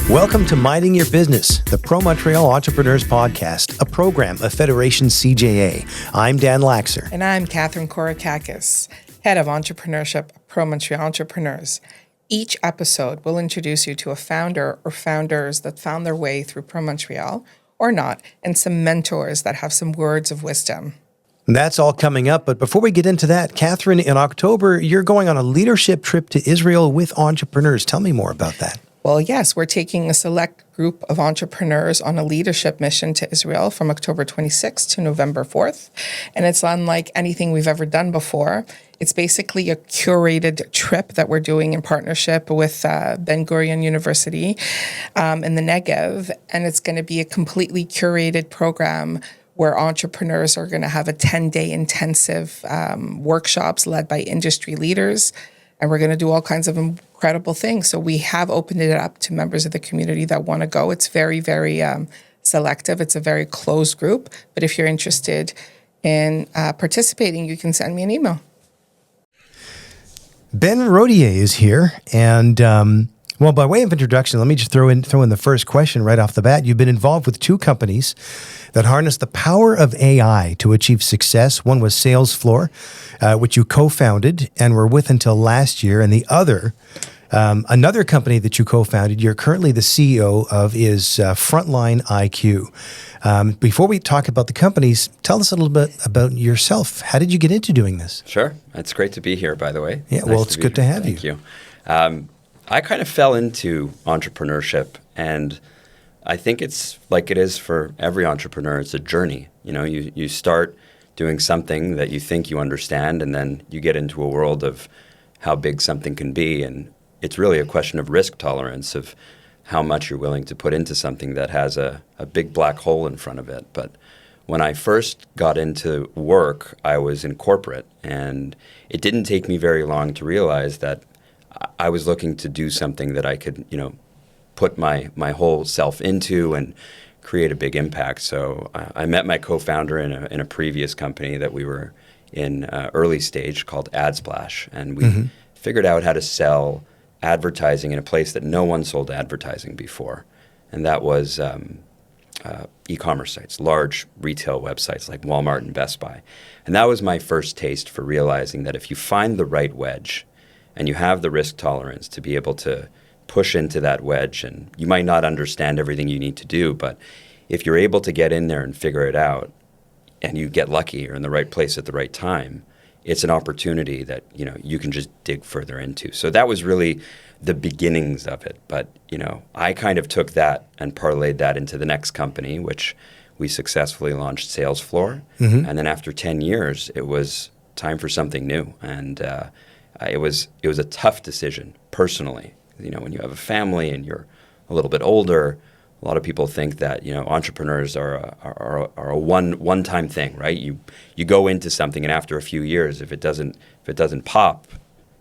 Welcome to Minding Your Business, the Pro Montreal Entrepreneurs Podcast, a program of Federation CJA. I'm Dan Laxer. And I'm Catherine Korakakis, Head of Entrepreneurship at Pro Montreal Entrepreneurs. Each episode will introduce you to a founder or founders that found their way through Pro Montreal or not, and some mentors that have some words of wisdom. That's all coming up, but before we get into that, Catherine, in October, you're going on a leadership trip to Israel with entrepreneurs. Tell me more about that. Well, yes, we're taking a select group of entrepreneurs on a leadership mission to Israel from October 26th to November 4th. And it's unlike anything we've ever done before. It's basically a curated trip that we're doing in partnership with Ben Gurion University in the Negev. And it's going to be a completely curated program where entrepreneurs are going to have a 10-day intensive workshops led by industry leaders. And we're going to do all kinds of incredible things. So we have opened it up to members of the community that want to go. It's very, very selective. It's a very closed group. But if you're interested in participating, you can send me an email. Ben Rodier is here. And, well, by way of introduction, let me just throw in the first question right off the bat. You've been involved with two companies that harness the power of AI to achieve success. One was Salesfloor, which you co-founded and were with until last year. And the other, another company that you co-founded, you're currently the CEO of, is Frontline IQ. Before we talk about the companies, tell us a little bit about yourself. How did you get into doing this? Sure. It's great to be here, by the way. Yeah, well, it's good to have you. Thank you. I kind of fell into entrepreneurship, and I think it's like it is for every entrepreneur. It's a journey. You know, you start doing something that you think you understand, and then you get into a world of how big something can be. And it's really a question of risk tolerance, of how much you're willing to put into something that has a big black hole in front of it. But when I first got into work, I was in corporate, and it didn't take me very long to realize that I was looking to do something that I could, put my whole self into and create a big impact. So I met my co-founder in a previous company that we were in early stage called AdSplash, and we figured out how to sell advertising in a place that no one sold advertising before, and that was e-commerce sites, large retail websites like Walmart and Best Buy. And that was my first taste for realizing that if you find the right wedge and you have the risk tolerance to be able to push into that wedge, and you might not understand everything you need to do, but if you're able to get in there and figure it out, and you get lucky, you're in the right place at the right time, it's an opportunity that you can just dig further into. So that was really the beginnings of it. But I kind of took that and parlayed that into the next company, which we successfully launched Salesfloor. And then after 10 years, it was time for something new. And it was a tough decision personally. When you have a family and you're a little bit older, a lot of people think that entrepreneurs are a one-time thing, right? You go into something, and after a few years, if it doesn't pop,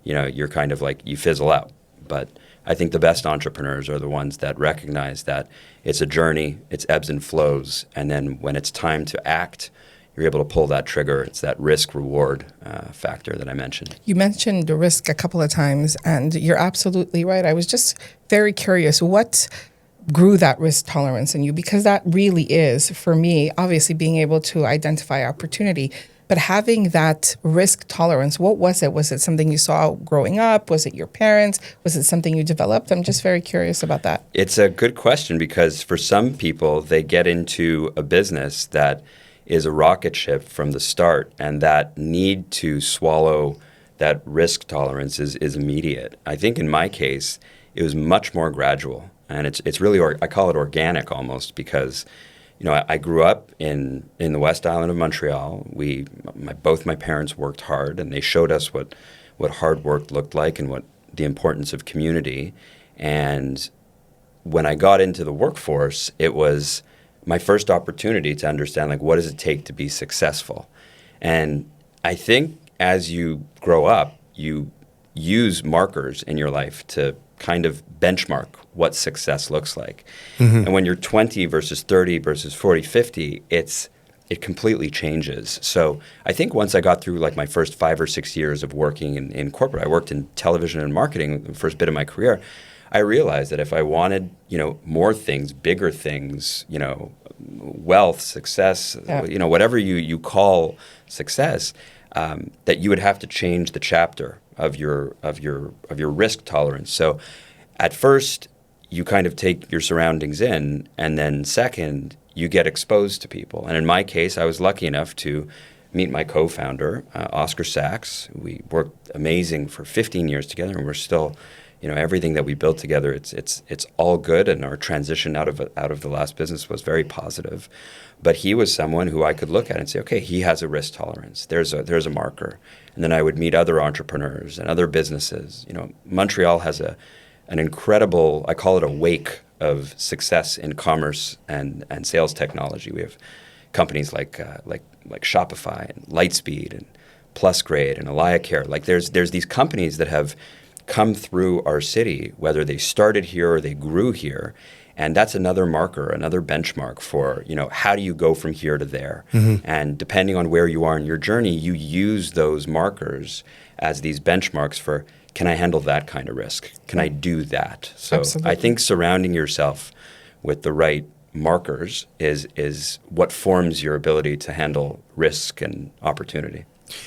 you're kind of like you fizzle out. But I think the best entrepreneurs are the ones that recognize that it's a journey, it's ebbs and flows, and then when it's time to act, you're able to pull that trigger. It's that risk-reward factor that I mentioned. You mentioned the risk a couple of times, and you're absolutely right. I was just very curious, what grew that risk tolerance in you? Because that really is, for me, obviously being able to identify opportunity, but having that risk tolerance, what was it? Was it something you saw growing up? Was it your parents? Was it something you developed? I'm just very curious about that. It's a good question, because for some people, they get into a business that is a rocket ship from the start, and that need to swallow that risk tolerance is immediate. I think in my case, it was much more gradual, and it's really, I call it organic almost, because I grew up in the West Island of Montreal. Both my parents worked hard, and they showed us what hard work looked like and what the importance of community. And when I got into the workforce, it was my first opportunity to understand, what does it take to be successful? And I think as you grow up, you use markers in your life to kind of benchmark what success looks like. And when you're 20 versus 30 versus 40, 50, it completely changes. So I think once I got through my first 5 or 6 years of working in corporate, I worked in television and marketing the first bit of my career, I realized that if I wanted, more things, bigger things, wealth, success, whatever you call success, that you would have to change the chapter of your risk tolerance. So at first, you kind of take your surroundings in, and then second, you get exposed to people. And in my case, I was lucky enough to meet my co-founder, Oscar Sachs. We worked amazing for 15 years together, and we're still, everything that we built together, it's all good. And our transition out of the last business was very positive. But he was someone who I could look at and say, okay, he has a risk tolerance. There's a marker. And then I would meet other entrepreneurs and other businesses. Montreal has an incredible, I call it a wake of success in commerce and sales technology. We have companies like Shopify and Lightspeed and PlusGrade and AlayaCare. Like there's these companies that have come through our city, whether they started here or they grew here. And that's another marker, another benchmark for, how do you go from here to there? Mm-hmm. And depending on where you are in your journey, you use those markers as these benchmarks for, can I handle that kind of risk? Can I do that? So Absolutely. I think surrounding yourself with the right markers is what forms your ability to handle risk and opportunity.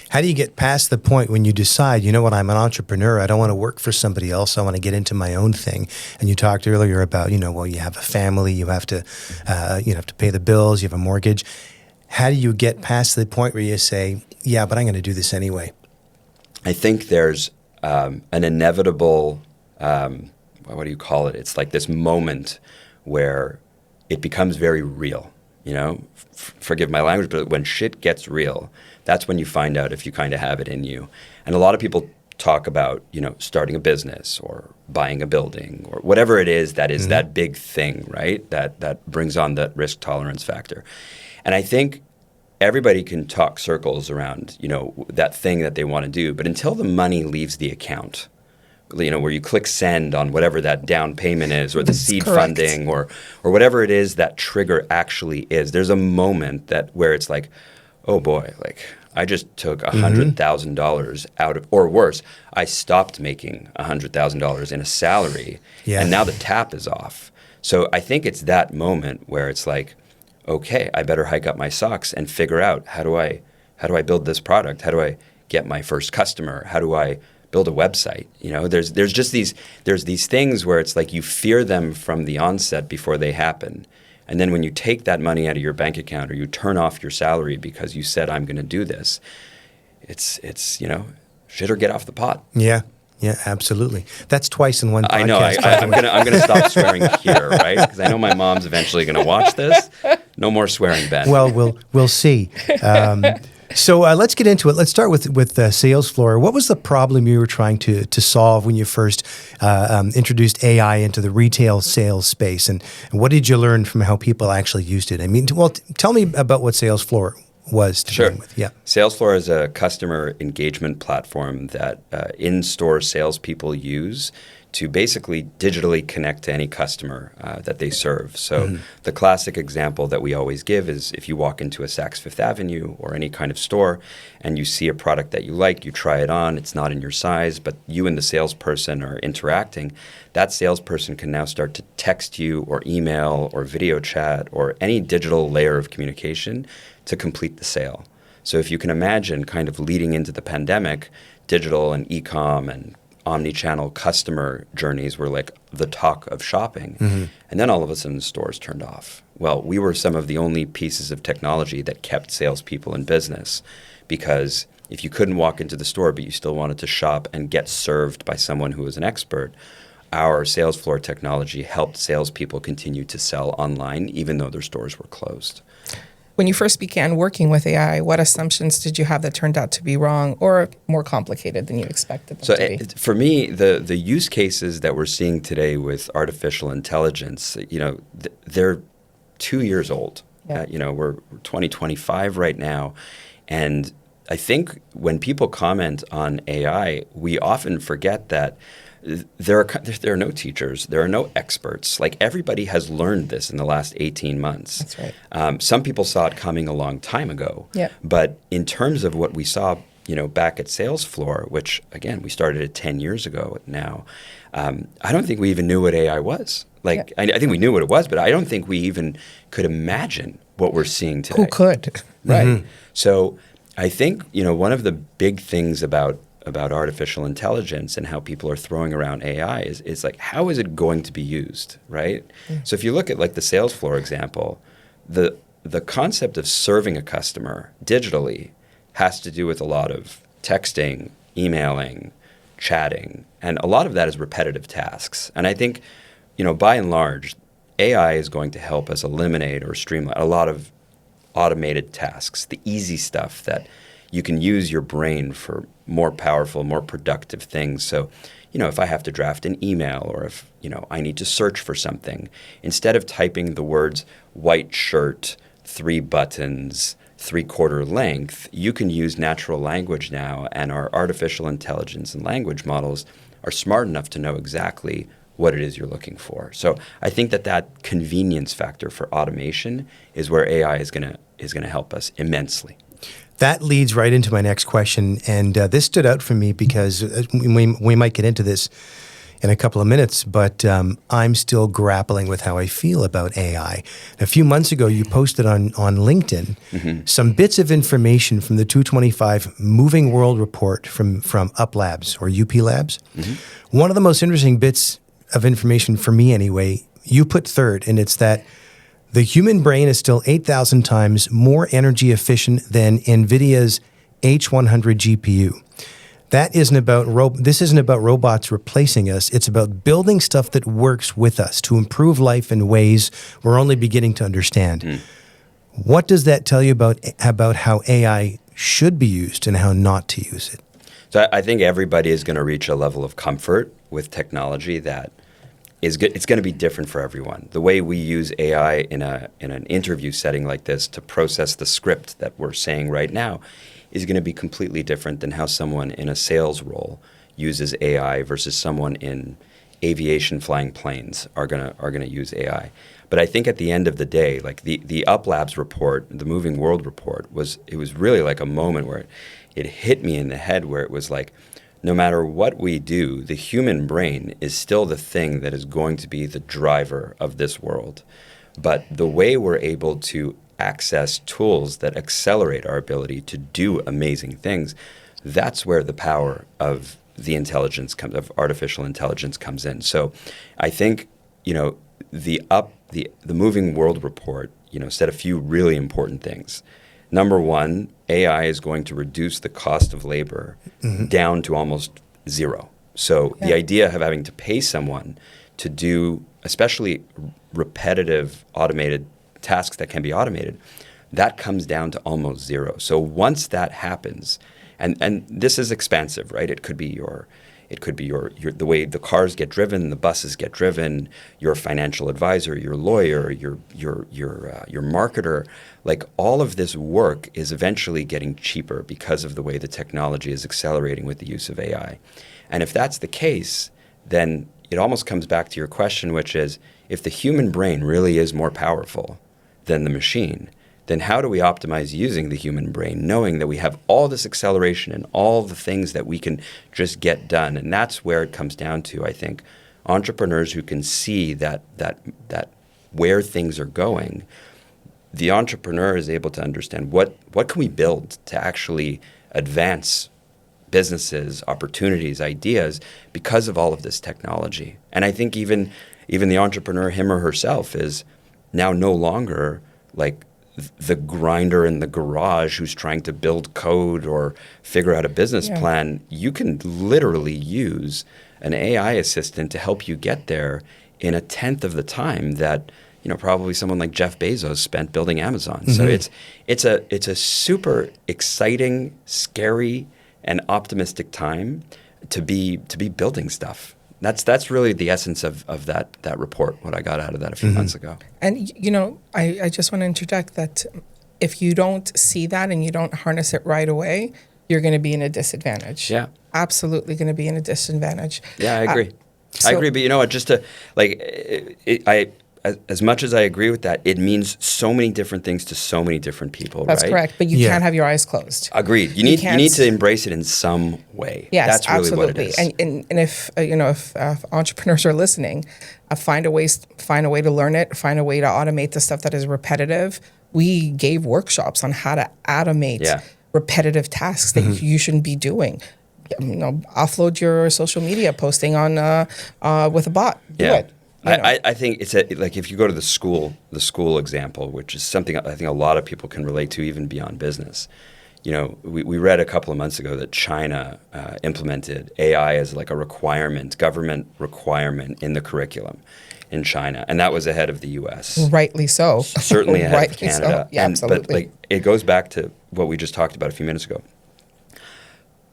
How do you get past the point when you decide, you know what, I'm an entrepreneur, I don't want to work for somebody else, I want to get into my own thing? And you talked earlier about, you have a family, you have to pay the bills, you have a mortgage. How do you get past the point where you say, yeah, but I'm going to do this anyway? I think there's an inevitable, what do you call it? It's like this moment where it becomes very real. Forgive my language, but when shit gets real, that's when you find out if you kind of have it in you. And a lot of people talk about, starting a business or buying a building or whatever it is that is that big thing, right? That brings on that risk tolerance factor. And I think everybody can talk circles around, that thing that they want to do. But until the money leaves the account, where you click send on whatever that down payment is or the seed correct. funding or whatever it is that trigger actually is, there's a moment where it's like, oh boy, like I just took $100,000 out of, or worse, I stopped making $100,000 in a salary and now the tap is off. So I think it's that moment where it's like, okay, I better hike up my socks and figure out how do I build this product? How do I get my first customer? How do I build a website? There's just these things where it's like you fear them from the onset before they happen. And then when you take that money out of your bank account or you turn off your salary because you said, I'm going to do this, it's shit or get off the pot. Yeah. Yeah, absolutely. That's twice in one podcast. I know. I'm gonna stop swearing here, right? Because I know my mom's eventually going to watch this. No more swearing, Ben. Well, we'll see. So let's get into it. Let's start with Salesfloor. What was the problem you were trying to solve when you first introduced AI into the retail sales space, and what did you learn from how people actually used it? I mean, tell me about what Salesfloor was to begin with. Yeah. Salesfloor is a customer engagement platform that in-store salespeople use to basically digitally connect to any customer that they serve. So the classic example that we always give is if you walk into a Saks Fifth Avenue or any kind of store and you see a product that you like, you try it on, it's not in your size, but you and the salesperson are interacting, that salesperson can now start to text you or email or video chat or any digital layer of communication to complete the sale. So if you can imagine kind of leading into the pandemic, digital and e-com and omni-channel customer journeys were like the talk of shopping. And then all of a sudden the stores turned off. Well, we were some of the only pieces of technology that kept salespeople in business, because if you couldn't walk into the store but you still wanted to shop and get served by someone who was an expert, our Salesfloor technology helped salespeople continue to sell online even though their stores were closed. When you first began working with AI, what assumptions did you have that turned out to be wrong or more complicated than you expected them to be? For me, the use cases that we're seeing today with artificial intelligence, they're 2 years old. Yeah. We're 2025 right now. And I think when people comment on AI, we often forget that there are no teachers, there are no experts. Like everybody has learned this in the last 18 months. That's right. Some people saw it coming a long time ago. Yeah. But in terms of what we saw, back at Salesfloor, which again we started it 10 years ago now, I don't think we even knew what AI was. Like, I think we knew what it was, but I don't think we even could imagine what we're seeing today. Who could? Right. So I think, one of the big things about artificial intelligence and how people are throwing around AI is like, how is it going to be used, right? So if you look at like the Salesfloor example, the concept of serving a customer digitally has to do with a lot of texting, emailing, chatting, and a lot of that is repetitive tasks. And I think, by and large, AI is going to help us eliminate or streamline a lot of automated tasks, the easy stuff that you can use your brain for more powerful, more productive things. So, if I have to draft an email or if, I need to search for something, instead of typing the words white shirt, 3 buttons, 3/4 length, you can use natural language now, and our artificial intelligence and language models are smart enough to know exactly what it is you're looking for. So I think that convenience factor for automation is where AI is going to help us immensely. That leads right into my next question, and this stood out for me because we might get into this in a couple of minutes, but I'm still grappling with how I feel about AI. A few months ago, you posted on LinkedIn some bits of information from the 225 Moving World Report from UP Labs or UP Labs. One of the most interesting bits of information for me anyway, you put third, and it's that the human brain is still 8,000 times more energy efficient than NVIDIA's H100 GPU. This isn't about robots replacing us. It's about building stuff that works with us to improve life in ways we're only beginning to understand. What does that tell you about how AI should be used and how not to use it? So I think everybody is going to reach a level of comfort with technology that is good. It's going to be different for everyone. The way we use AI in an interview setting like this to process the script that we're saying right now is going to be completely different than how someone in a sales role uses AI versus someone in aviation flying planes are going to use AI. But I think at the end of the day, like the UP Labs report, the Moving World report, was really like a moment where it hit me in the head, where it was like, no matter what we do, the human brain is still the thing that is going to be the driver of this world. But the way we're able to access tools that accelerate our ability to do amazing things, that's where the power of of artificial intelligence comes in. So I think, the Moving World report, said a few really important things. Number one, AI is going to reduce the cost of labor down to almost zero. So the idea of having to pay someone to do especially repetitive automated tasks that can be automated, that comes down to almost zero. So once that happens, and this is expansive, right? It could be the way the cars get driven, the buses get driven, your financial advisor, your lawyer, your marketer. Like, all of this work is eventually getting cheaper because of the way the technology is accelerating with the use of AI. And if that's the case, then it almost comes back to your question, which is, if the human brain really is more powerful than the machine, then how do we optimize using the human brain, knowing that we have all this acceleration and all the things that we can just get done? And that's where it comes down to, I think, entrepreneurs who can see that where things are going. The entrepreneur is able to understand what can we build to actually advance businesses, opportunities, ideas, because of all of this technology. And I think even the entrepreneur, him or herself, is now no longer like the grinder in the garage who's trying to build code or figure out a business plan. You can literally use an AI assistant to help you get there in 1/10 of the time that probably someone like Jeff Bezos spent building Amazon. So it's a super exciting, scary, and optimistic time to be building stuff. That's really the essence of that report, what I got out of that a few months ago. And, I just want to interject that if you don't see that and you don't harness it right away, you're going to be in a disadvantage. Yeah. Absolutely going to be in a disadvantage. Yeah, I agree. I agree. But just to, as much as I agree with that, it means so many different things to so many different people, That's right? correct. But you can't have your eyes closed. Agreed. You need to embrace it in some way. Yes, that's really absolutely. what it is. And if if entrepreneurs are listening, find a way to learn it. Find a way to automate the stuff that is repetitive. We gave workshops on how to automate repetitive tasks that you shouldn't be doing. Offload your social media posting on with a bot. Do it. I think it's like if you go to the school example, which is something I think a lot of people can relate to even beyond business. We read a couple of months ago that China implemented AI as like a government requirement in the curriculum in China, and that was ahead of the U.S. Rightly so. Certainly ahead of Canada. So. Yeah, absolutely. But it goes back to what we just talked about a few minutes ago.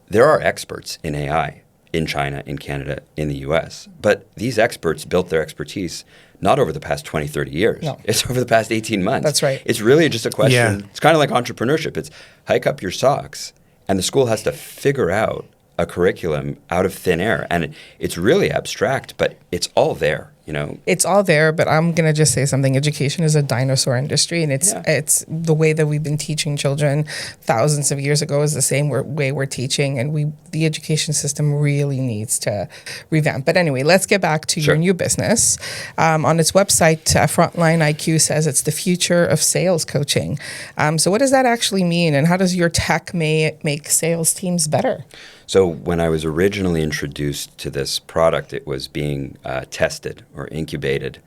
There are experts in AI in China, in Canada, in the U.S. But these experts built their expertise not over the past 20, 30 years. No. It's over the past 18 months. That's right. It's really just a question. It's kind of like entrepreneurship. It's hike up your socks, and the school has to figure out a curriculum out of thin air. And it's really abstract, but it's all there. It's all there, but I'm going to just say something. Education is a dinosaur industry, and it's the way that we've been teaching children thousands of years ago is the same way we're teaching, and the education system really needs to revamp. But anyway, let's get back to your new business. On its website, Frontline IQ says it's the future of sales coaching. So what does that actually mean, and how does your tech make sales teams better? So when I was originally introduced to this product, it was being tested or incubated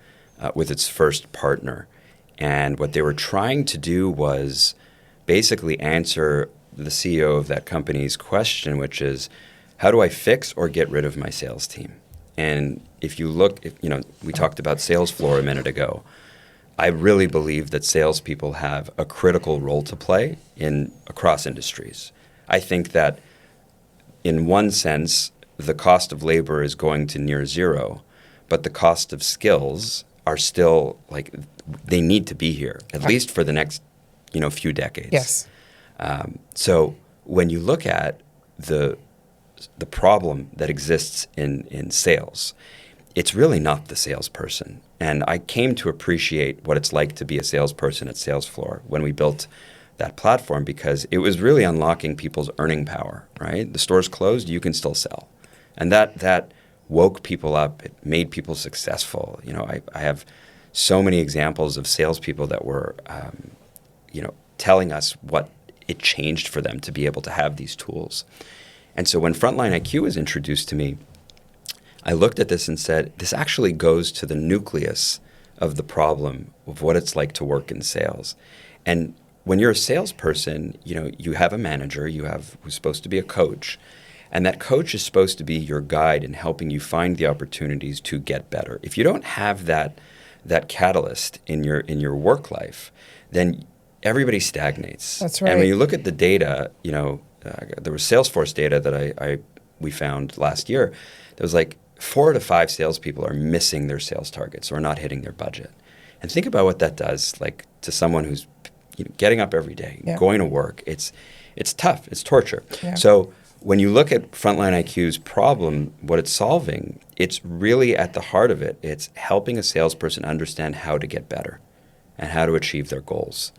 with its first partner. And what they were trying to do was basically answer the CEO of that company's question, which is, how do I fix or get rid of my sales team? And if you look, we talked about Salesfloor a minute ago. I really believe that salespeople have a critical role to play across industries. I think that in one sense, the cost of labor is going to near zero, but the cost of skills are still they need to be here, at least for the next, few decades. Yes. So when you look at the problem that exists in sales, it's really not the salesperson. And I came to appreciate what it's like to be a salesperson at Salesfloor when we built that platform, because it was really unlocking people's earning power, right? The store's closed, you can still sell. And that woke people up. It made people successful. I have so many examples of salespeople that were, telling us what it changed for them to be able to have these tools. And so when Frontline IQ was introduced to me, I looked at this and said, this actually goes to the nucleus of the problem of what it's like to work in sales. And when you're a salesperson, you have a manager, who's supposed to be a coach, and that coach is supposed to be your guide in helping you find the opportunities to get better. If you don't have that catalyst in your work life, then everybody stagnates. That's right. And when you look at the data, there was Salesforce data that we found last year. There was 4 out of 5 salespeople are missing their sales targets or not hitting their budget. And think about what that does, to someone who's getting up every day, going to work. It's tough. It's torture. Yeah. So when you look at Frontline IQ's problem, what it's solving, it's really at the heart of it. It's helping a salesperson understand how to get better and how to achieve their goals.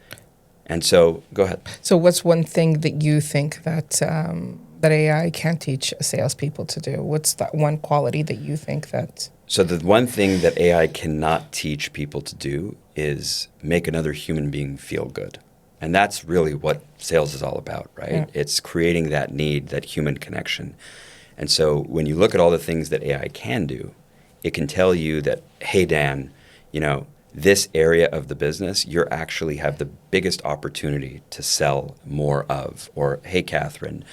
And so, go ahead. So what's one thing that you think that AI can't teach salespeople to do? What's that one quality that you think that... So the one thing that AI cannot teach people to do is make another human being feel good. And that's really what sales is all about, right? Yeah. It's creating that need, that human connection. And so when you look at all the things that AI can do, it can tell you that, hey, Dan, this area of the business, you actually have the biggest opportunity to sell more of. Or, hey, Catherine,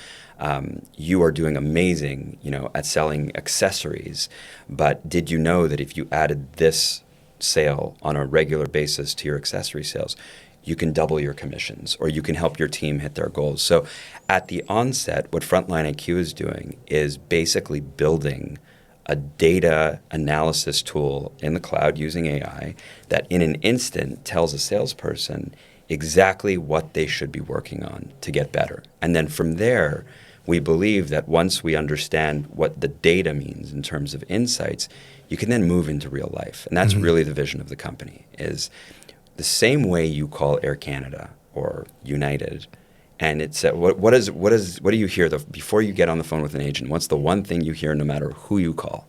you are doing amazing, at selling accessories. But did you know that if you added this sale on a regular basis to your accessory sales, you can double your commissions, or you can help your team hit their goals? So at the onset, what Frontline IQ is doing is basically building a data analysis tool in the cloud using AI that in an instant tells a salesperson exactly what they should be working on to get better. And then from there, we believe that once we understand what the data means in terms of insights, you can then move into real life. And that's really the vision of the company, is the same way you call Air Canada or United, and it's what do you hear before you get on the phone with an agent? What's the one thing you hear no matter who you call?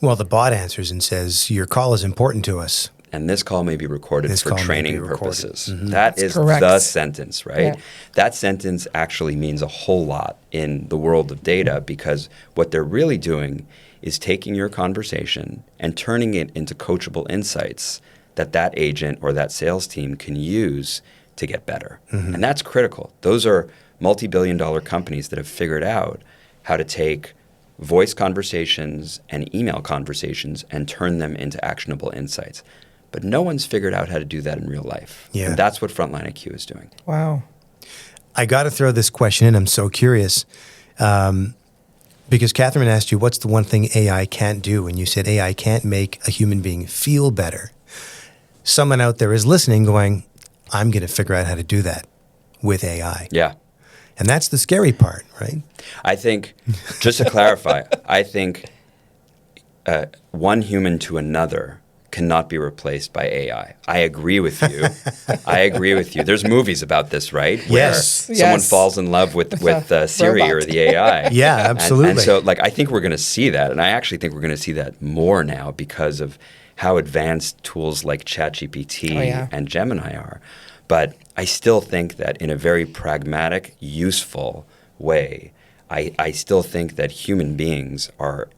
Well, the bot answers and says, your call is important to us. And this call may be recorded for training purposes. That is correct. the sentence, right? Yeah. That sentence actually means a whole lot in the world of data, because what they're really doing is taking your conversation and turning it into coachable insights that agent or that sales team can use to get better. And that's critical. Those are multi-billion-dollar companies that have figured out how to take voice conversations and email conversations and turn them into actionable insights. But no one's figured out how to do that in real life. Yeah. And that's what Frontline IQ is doing. Wow. I got to throw this question in. I'm so curious. Because Catherine asked you, what's the one thing AI can't do? And you said AI can't make a human being feel better. Someone out there is listening going, I'm going to figure out how to do that with AI. Yeah. And that's the scary part, right? I think, just to clarify, I think one human to another cannot be replaced by AI. I agree with you. I agree with you. There's movies about this, right? Yes. Where someone Yes. falls in love with Siri robot. or the AI. Yeah, absolutely. And so, like, I think we're going to see that. And I actually think we're going to see that more now because of how advanced tools like ChatGPT and Gemini are. But I still think that in a very pragmatic, useful way, I still think that human beings are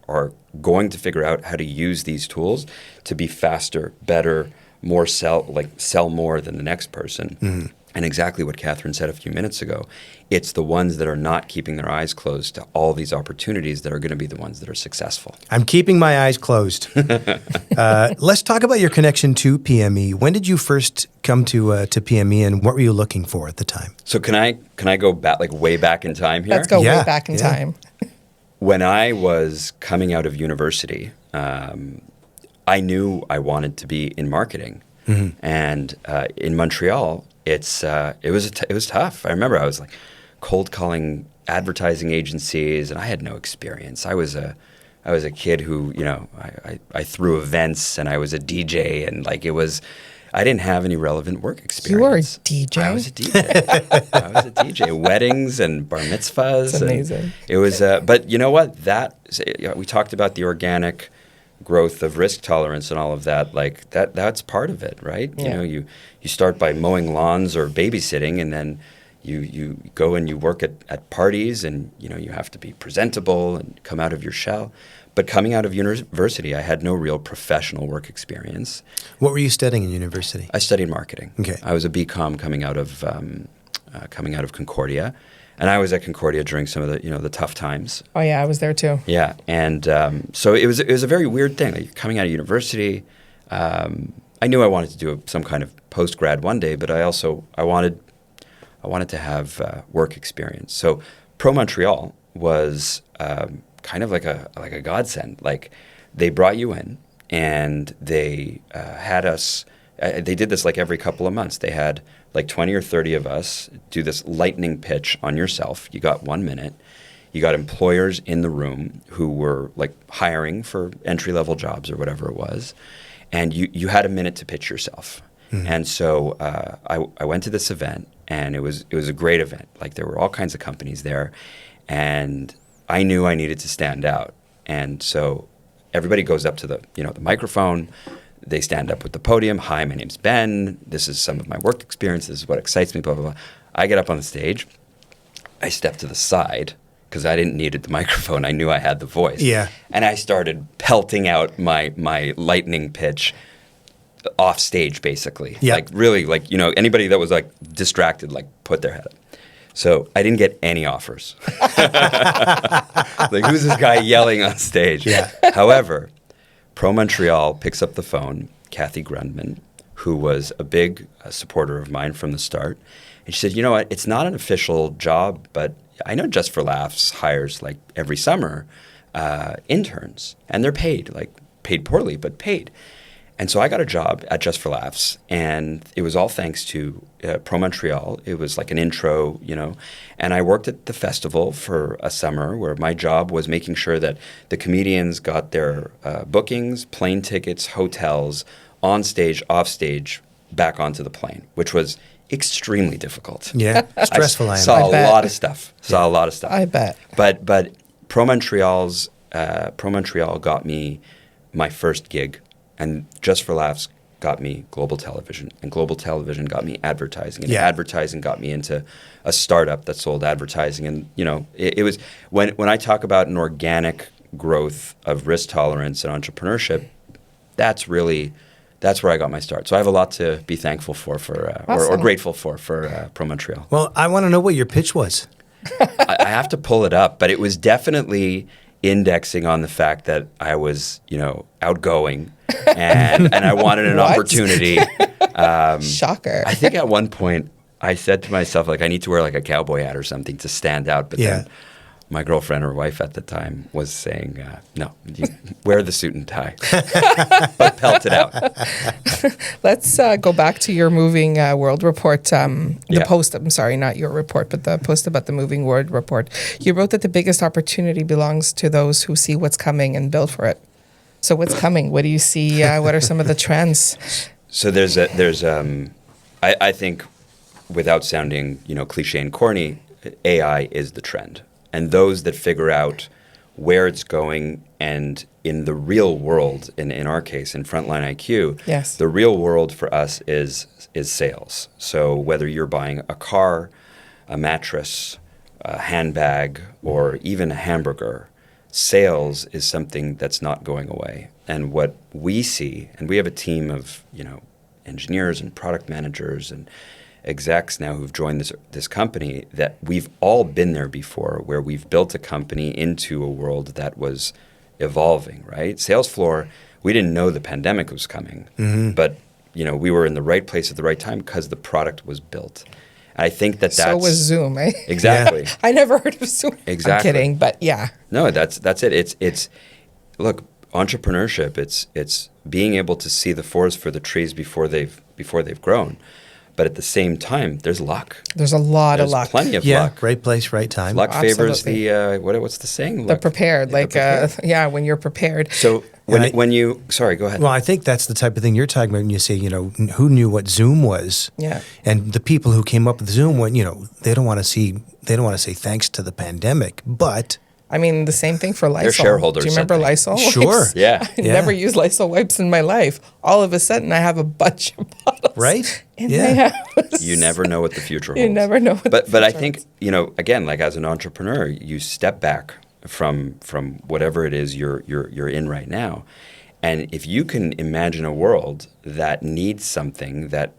going to figure out how to use these tools to be faster, better, more sell more than the next person. And exactly what Catherine said a few minutes ago, it's the ones that are not keeping their eyes closed to all these opportunities that are going to be the ones that are successful. I'm keeping my eyes closed. Let's talk about your connection to PME. When did you first come to PME, and what were you looking for at the time? So can I go back, like way back in time here? Let's go Yeah, way back in yeah. time. When I was coming out of university, I knew I wanted to be in marketing, and in Montreal, it was tough. I remember I was like cold calling advertising agencies, and I had no experience. I was a kid who, I threw events, and I was a DJ, and I didn't have any relevant work experience. You were a DJ? I was a DJ. I was a DJ. Weddings and bar mitzvahs. That's amazing. It was, but you know what? We talked about the organic growth of risk tolerance and all of that. Like that's part of it, right? Yeah. You start by mowing lawns or babysitting, and then you go and you work at parties, and you have to be presentable and come out of your shell. But coming out of university, I had no real professional work experience. What were you studying in university? I studied marketing. Okay. I was a BCom coming out of Concordia, and I was at Concordia during some of the tough times. Oh yeah, I was there too. Yeah, and so it was a very weird thing. Like coming out of university, I knew I wanted to do some kind of post grad one day, but I wanted to have work experience. So Pro Montreal was kind of like a godsend. Like they brought you in, and they had us. They did this like every couple of months. They had like 20 or 30 of us do this lightning pitch on yourself. You got 1 minute. You got employers in the room who were like hiring for entry-level jobs or whatever it was, and you had a minute to pitch yourself. And so I went to this event, and it was a great event. Like there were all kinds of companies there, and I knew I needed to stand out. And so everybody goes up to the microphone. They stand up with the podium. Hi, my name's Ben. This is some of my work experience. This is what excites me, blah, blah, blah. I get up on the stage. I step to the side because I didn't need the microphone. I knew I had the voice. Yeah. And I started pelting out my lightning pitch off stage, basically. Yeah. Like really, anybody that was like distracted, like put their head up. So I didn't get any offers. Like, who's this guy yelling on stage? Yeah. However, Pro Montreal picks up the phone, Kathy Grundman, who was a big supporter of mine from the start. And she said, you know what, it's not an official job, but I know Just for Laughs hires, like, every summer interns. And they're paid, like, paid poorly, but paid. And so I got a job at Just for Laughs, and it was all thanks to Pro Montreal. It was like an intro, and I worked at the festival for a summer where my job was making sure that the comedians got their bookings, plane tickets, hotels, on stage, off stage, back onto the plane, which was extremely difficult. Yeah, stressful. I saw a lot of stuff. I bet. But Pro Montreal got me my first gig. And Just for Laughs got me global television, and global television got me advertising, and advertising got me into a startup that sold advertising. And it was when I talk about an organic growth of risk tolerance and entrepreneurship, that's where I got my start. So I have a lot to be thankful for Awesome. or grateful for Pro Montreal. Well, I want to know what your pitch was. I have to pull it up, but it was definitely indexing on the fact that I was, outgoing and I wanted an opportunity. Shocker. I think at one point I said to myself, I need to wear a cowboy hat or something to stand out. But then my girlfriend or wife at the time was saying, no, you wear the suit and tie, but pelt it out. Let's go back to your Moving World report. The post, I'm sorry, not your report, but the post about the Moving World report. You wrote that the biggest opportunity belongs to those who see what's coming and build for it. So what's coming? What do you see? What are some of the trends? So I think, without sounding, cliche and corny, AI is the trend. And those that figure out where it's going, and in the real world, in our case, in Frontline IQ, the real world for us is sales. So whether you're buying a car, a mattress, a handbag, or even a hamburger, sales is something that's not going away. And what we see, and we have a team of engineers and product managers and execs now who've joined this company, that we've all been there before, where we've built a company into a world that was evolving, right? Salesfloor, we didn't know the pandemic was coming, but we were in the right place at the right time because the product was built. And I think that's... So was Zoom, eh? Exactly. Yeah. I never heard of Zoom. Exactly. I'm kidding, but yeah. No, that's it. It's look, entrepreneurship, it's being able to see the forest for the trees before they've grown. But at the same time, there's luck. There's a lot of luck. Plenty of luck. Right place, right time. Luck favors the what's the saying? The prepared, when you're prepared. So when you sorry, go ahead. Well, I think that's the type of thing you're talking about when you say, who knew what Zoom was? Yeah. And the people who came up with Zoom, they don't want to say thanks to the pandemic, but I mean, the same thing for Lysol. They're shareholders. Do you remember Lysol? Sure. Wipes? Yeah. I never used Lysol wipes in my life. All of a sudden, I have a bunch of bottles. Right? In my house. You never know what the future holds. You never know. But I think again, as an entrepreneur, you step back from whatever it is you're in right now, and if you can imagine a world that needs something that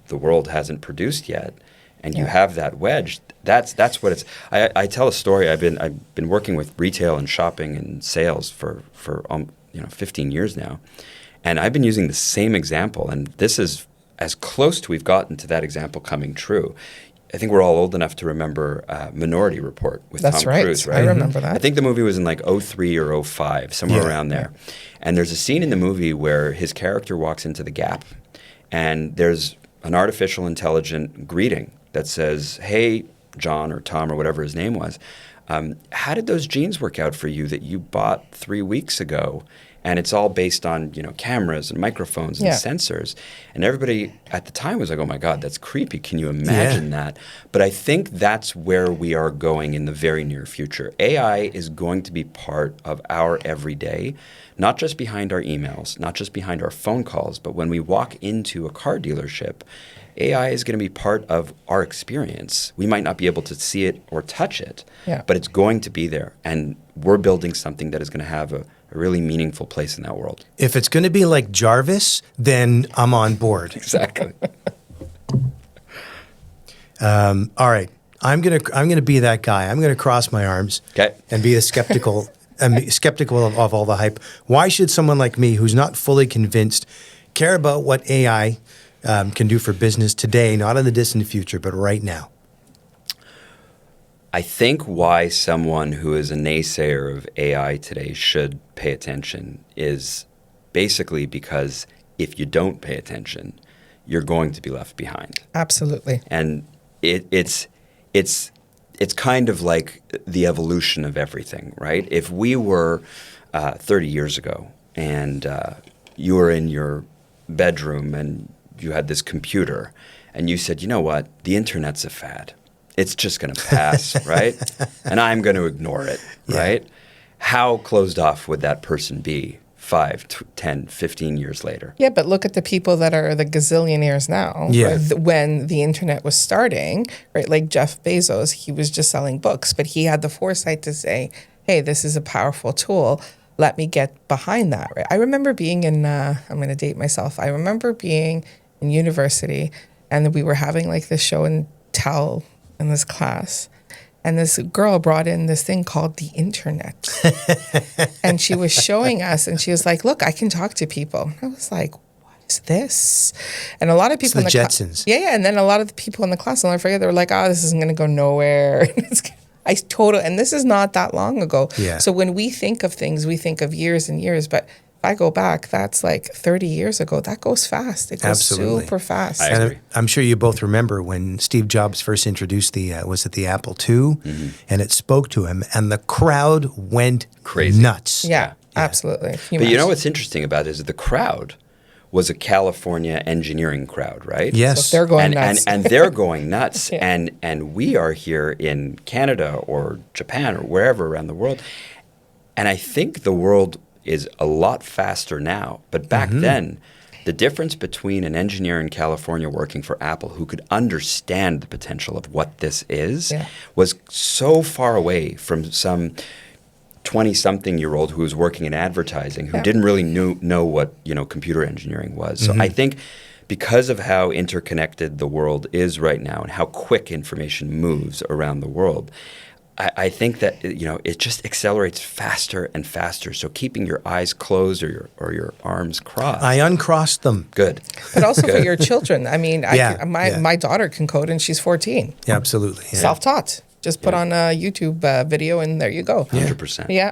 the world hasn't produced yet, and you have that wedge, that's what it's. I tell a story. I've been working with retail and shopping and sales for 15 years now, and I've been using the same example, and this is as close to we've gotten to that example coming true. I think we're all old enough to remember Minority Report with Tom Cruise, right? I remember that. I think the movie was in 2003 or 2005, somewhere around there. Yeah. And there's a scene in the movie where his character walks into the Gap, and there's an artificial intelligent greeting that says, "Hey, John," or Tom, or whatever his name was, "how did those jeans work out for you that you bought 3 weeks ago?" And it's all based on cameras and microphones and sensors. And everybody at the time was like, "Oh my God, that's creepy. Can you imagine that?" But I think that's where we are going in the very near future. AI is going to be part of our everyday, not just behind our emails, not just behind our phone calls, but when we walk into a car dealership, AI is going to be part of our experience. We might not be able to see it or touch it, but it's going to be there. And we're building something that is going to have a really meaningful place in that world. If it's going to be like Jarvis, then I'm on board. Exactly. All right, I'm gonna be that guy. I'm gonna cross my arms and be skeptical of all the hype. Why should someone like me, who's not fully convinced, care about what AI can do for business today, not in the distant future, but right now? I think why someone who is a naysayer of AI today should pay attention is basically because if you don't pay attention, you're going to be left behind. Absolutely. And it's kind of like the evolution of everything, right? If we were 30 years ago and you were in your bedroom and you had this computer and you said, you know what, the internet's a fad. It's just going to pass, right? And I'm going to ignore it, right? How closed off would that person be 5, 10, 15 years later? Yeah, but look at the people that are the gazillionaires now. Yeah. Right? When the internet was starting, right? Like Jeff Bezos, he was just selling books, but he had the foresight to say, hey, this is a powerful tool. Let me get behind that, right? I remember being in, I'm going to date myself. I remember being in university and we were having like this show and tell in this class. And this girl brought in this thing called the internet. And she was showing us and she was like, look, I can talk to people. I was like, what is this? And a lot of people It's the Jetsons. Yeah. And then a lot of the people in the class, I'll never forget, they were like, oh, this isn't going to go nowhere. And this is not that long ago. Yeah. So when we think of things, we think of years and years. But if I go back, that's like 30 years ago. That goes fast. It goes Absolutely. super fast. I agree. And I'm sure you both remember when Steve Jobs first introduced the Apple II, and it spoke to him, and the crowd went Crazy. nuts. Yeah, absolutely. But you know what's interesting about it is the crowd was a California engineering crowd, right? Yes. So they're going nuts. And they're going nuts. Yeah. And we are here in Canada or Japan or wherever around the world. And I think the world is a lot faster now. But back then, the difference between an engineer in California working for Apple who could understand the potential of what this is was so far away from some 20-something-year-old who was working in advertising who didn't really know what computer engineering was. So I think because of how interconnected the world is right now and how quick information moves around the world, I think that it just accelerates faster and faster. So keeping your eyes closed or your arms crossed. I uncrossed them. Good. But also for your children. I mean, Yeah. my daughter can code and she's 14. Yeah, absolutely. Yeah. Self-taught. Just put on a YouTube video and there you go. 100%. Yeah.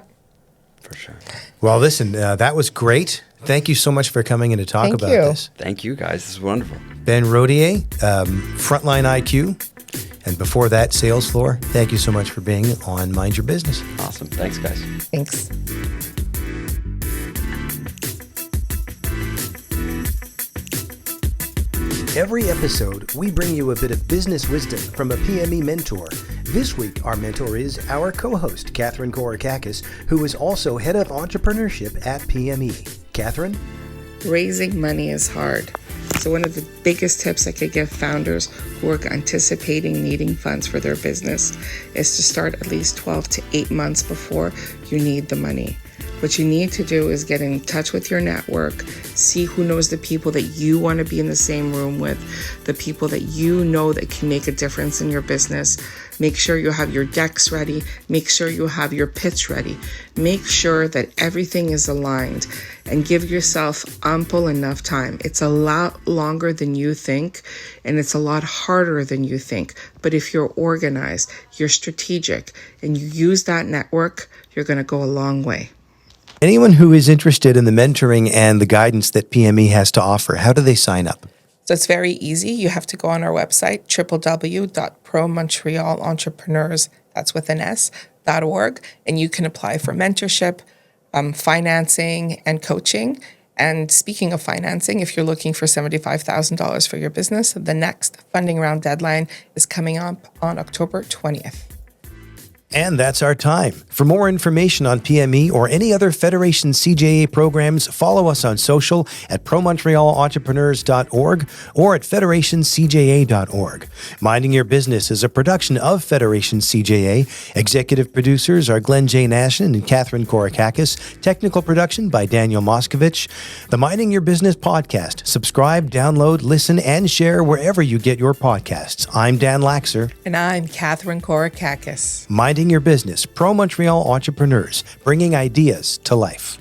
For sure. Well, listen, that was great. Thank you so much for coming in to talk Thank about you. this. Thank you, guys. This is wonderful. Ben Rodier, Frontline IQ, and before that, Salesfloor. Thank you so much for being on Mind Your Business. Awesome. Thanks, guys. Thanks. Every episode, we bring you a bit of business wisdom from a PME mentor. This week, our mentor is our co-host, Catherine Korakakis, who is also head of entrepreneurship at PME. Catherine? Raising money is hard. So one of the biggest tips I could give founders who are anticipating needing funds for their business is to start at least 12 to 8 months before you need the money. What you need to do is get in touch with your network, see who knows the people that you want to be in the same room with, the people that you know that can make a difference in your business. Make sure you have your decks ready. Make sure you have your pitch ready. Make sure that everything is aligned and give yourself ample enough time. It's a lot longer than you think, and it's a lot harder than you think. But if you're organized, you're strategic, and you use that network, you're going to go a long way. Anyone who is interested in the mentoring and the guidance that PME has to offer, how do they sign up? So it's very easy. You have to go on our website, www.promontrealentrepreneurs, that's with an S.org, and you can apply for mentorship, financing, and coaching. And speaking of financing, if you're looking for $75,000 for your business, the next funding round deadline is coming up on October 20th. And that's our time. For more information on PME or any other Federation CJA programs, follow us on social at promontrealentrepreneurs.org or at federationcja.org. Minding Your Business is a production of Federation CJA. Executive producers are Glenn J. Nashin and Catherine Korakakis. Technical production by Daniel Moskovich. The Minding Your Business podcast. Subscribe, download, listen, and share wherever you get your podcasts. I'm Dan Laxer. And I'm Catherine Korakakis. Minding Your Business, Pro Montreal Entrepreneurs, bringing ideas to life.